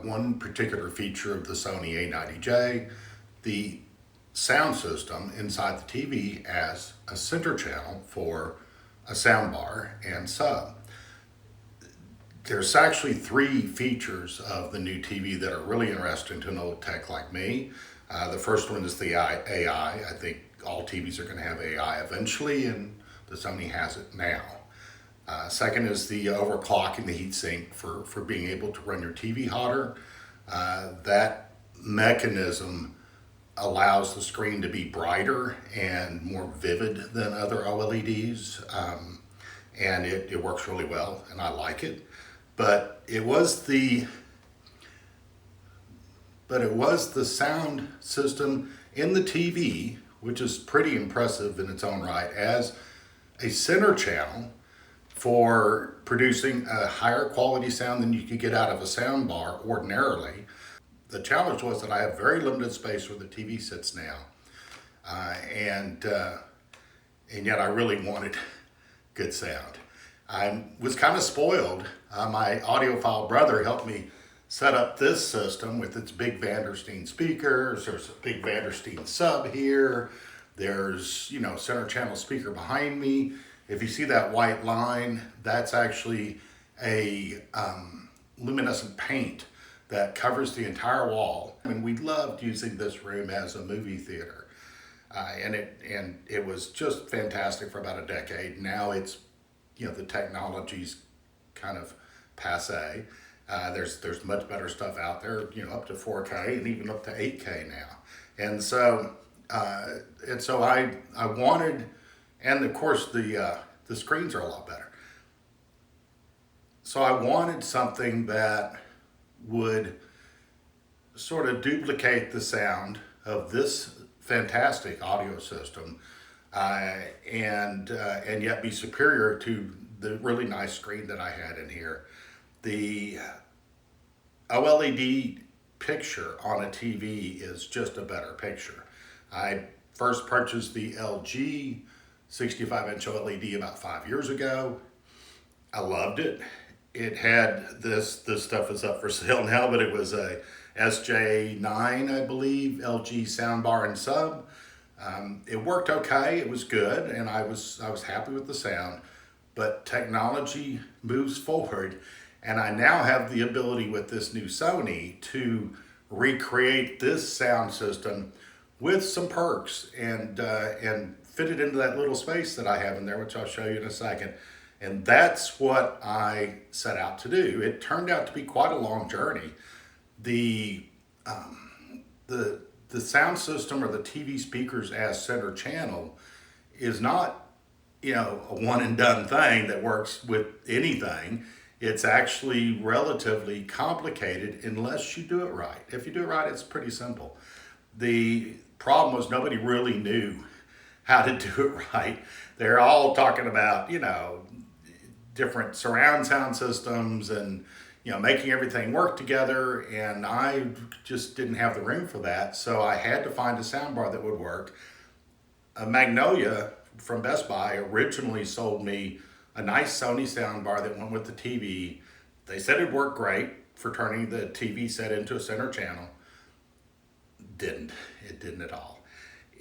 one particular feature of the Sony A90J, the sound system inside the TV as a center channel for a soundbar and sub. There's actually three features of the new TV that are really interesting to an old tech like me. The first one is the AI. I think all TVs are going to have AI eventually, and the Sony has it now. Second is the overclocking the heatsink for being able to run your TV hotter. That mechanism allows the screen to be brighter and more vivid than other OLEDs, and it works really well, and I like it. But it was the sound system in the TV, which is pretty impressive in its own right, as a center channel for producing a higher quality sound than you could get out of a sound bar ordinarily. The challenge was that I have very limited space where the TV sits now, and yet I really wanted good sound. I was kind of spoiled. My audiophile brother helped me set up this system with its big Vandersteen speakers. There's a big Vandersteen sub here. There's, center channel speaker behind me. If you see that white line, that's actually a luminescent paint that covers the entire wall. And we loved using this room as a movie theater. And it was just fantastic for about a decade. Now it's, the technology's kind of passé. There's much better stuff out there, up to 4K and even up to 8K now. And so I wanted, and of course the screens are a lot better. So I wanted something that would sort of duplicate the sound of this fantastic audio system, and yet be superior to the really nice screen that I had in here. The OLED picture on a TV is just a better picture. I first purchased the LG 65-inch OLED about 5 years ago. I loved it. It had this stuff is up for sale now, but it was a SJ9, I believe, LG soundbar and sub. It worked okay. It was good, and I was happy with the sound. But technology moves forward, and I now have the ability with this new Sony to recreate this sound system with some perks and fit it into that little space that I have in there, which I'll show you in a second. And that's what I set out to do. It turned out to be quite a long journey. The sound system or the TV speakers as center channel is not, a one and done thing that works with anything. It's actually relatively complicated unless you do it right. If you do it right, it's pretty simple. The problem was nobody really knew how to do it right. They're all talking about, different surround sound systems and, making everything work together. And I just didn't have the room for that. So I had to find a soundbar that would work. Magnolia from Best Buy originally sold me a nice Sony soundbar that went with the TV. They said it'd work great for turning the TV set into a center channel. It didn't at all.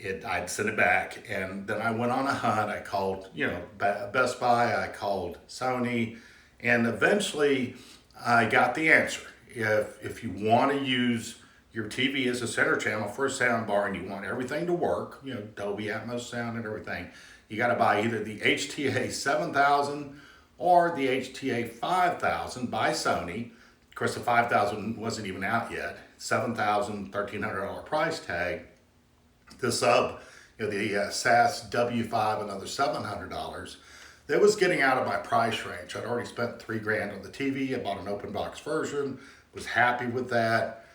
I'd sent it back, and then I went on a hunt. I called, Best Buy, I called Sony, and eventually I got the answer. If you want to use your TV as a center channel for a soundbar and you want everything to work, Dolby Atmos sound and everything, you got to buy either the HT-A7000 or the HT-A5000 by Sony. Of course, the 5000 wasn't even out yet. $7,000, $1,300 price tag. The sub, the SAS W5, another $700. That was getting out of my price range. I'd already spent $3,000 on the TV. I bought an open box version. Was happy with that.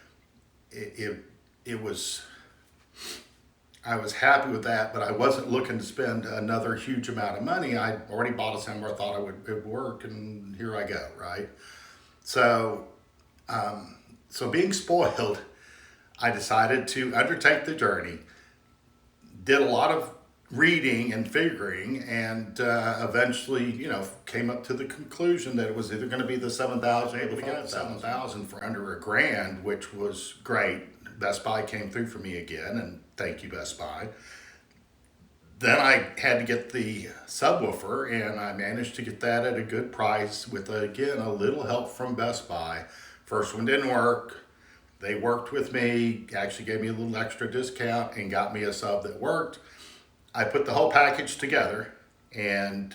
I was happy with that, but I wasn't looking to spend another huge amount of money. I already bought a soundbar, thought it would work, and here I go, right? So being spoiled, I decided to undertake the journey. Did a lot of reading and figuring, and eventually, came up to the conclusion that it was either going to be the 7000 or the 5000 for under $1,000, which was great. Best Buy came through for me again, and thank you, Best Buy. Then I had to get the subwoofer, and I managed to get that at a good price with, again, a little help from Best Buy. First one didn't work. They worked with me, actually gave me a little extra discount and got me a sub that worked. I put the whole package together and,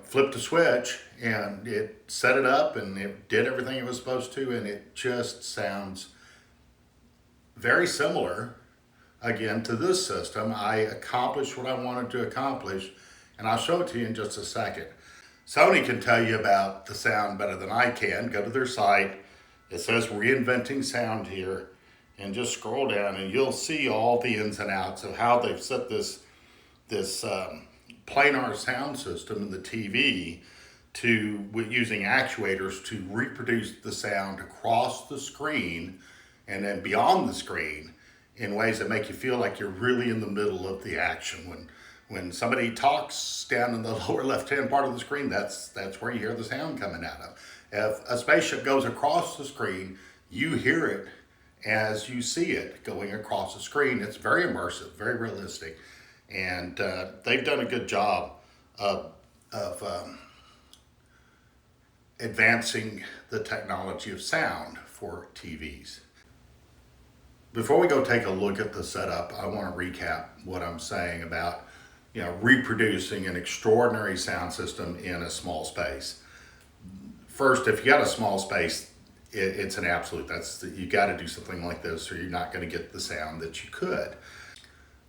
flipped a switch, and it set it up and it did everything it was supposed to, and it just sounds very similar, again, to this system. I accomplished what I wanted to accomplish, and I'll show it to you in just a second. Sony can tell you about the sound better than I can. Go to their site. It says reinventing sound here, and just scroll down and you'll see all the ins and outs of how they've set this planar sound system in the TV using actuators to reproduce the sound across the screen and then beyond the screen in ways that make you feel like you're really in the middle of the action. When somebody talks down in the lower left-hand part of the screen, that's where you hear the sound coming out of. If a spaceship goes across the screen, you hear it as you see it going across the screen. It's very immersive, very realistic, and they've done a good job of advancing the technology of sound for TVs. Before we go take a look at the setup, I want to recap what I'm saying about reproducing an extraordinary sound system in a small space. First, if you got a small space, it's an absolute. You got to do something like this, or you're not going to get the sound that you could.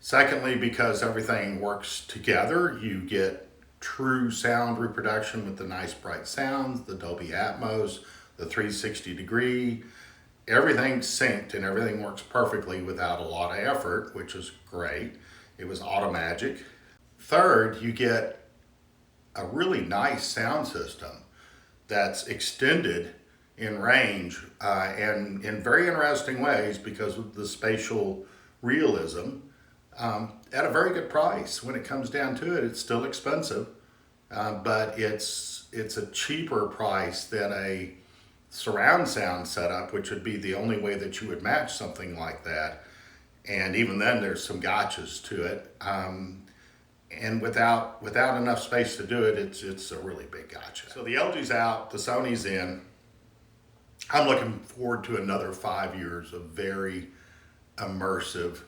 Secondly, because everything works together, you get true sound reproduction with the nice bright sounds, the Dolby Atmos, the 360 degree. Everything's synced and everything works perfectly without a lot of effort, which is great. It was automagic. Third, you get a really nice sound system that's extended in range and in very interesting ways because of the spatial realism at a very good price. When it comes down to it, it's still expensive, but it's a cheaper price than a surround sound setup, which would be the only way that you would match something like that. And even then, there's some gotchas to it. And without enough space to do it, it's a really big gotcha. So the LG's out, the Sony's in. I'm looking forward to another 5 years of very immersive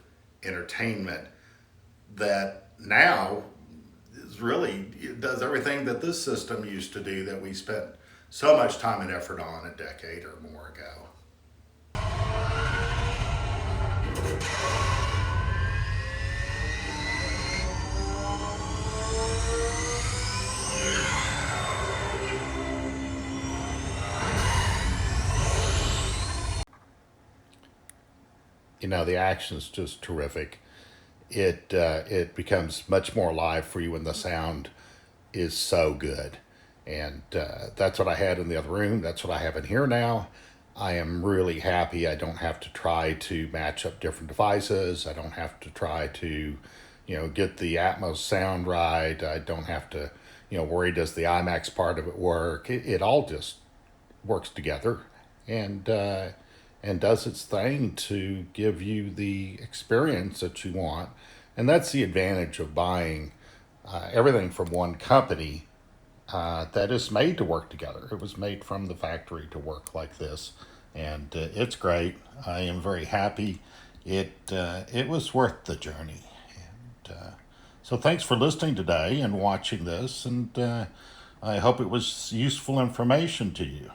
entertainment that now does everything that this system used to do that we spent so much time and effort on a decade or more ago. The action's just terrific. It becomes much more alive for you when the sound is so good. And that's what I had in the other room. That's what I have in here now. I am really happy. I don't have to try to match up different devices. I don't have to try to, get the Atmos sound right. I don't have to, worry, does the IMAX part of it work? It all just works together and does its thing to give you the experience that you want. And that's the advantage of buying everything from one company that is made to work together. It was made from the factory to work like this, and it's great. I am very happy. It was worth the journey. And so thanks for listening today and watching this, and I hope it was useful information to you.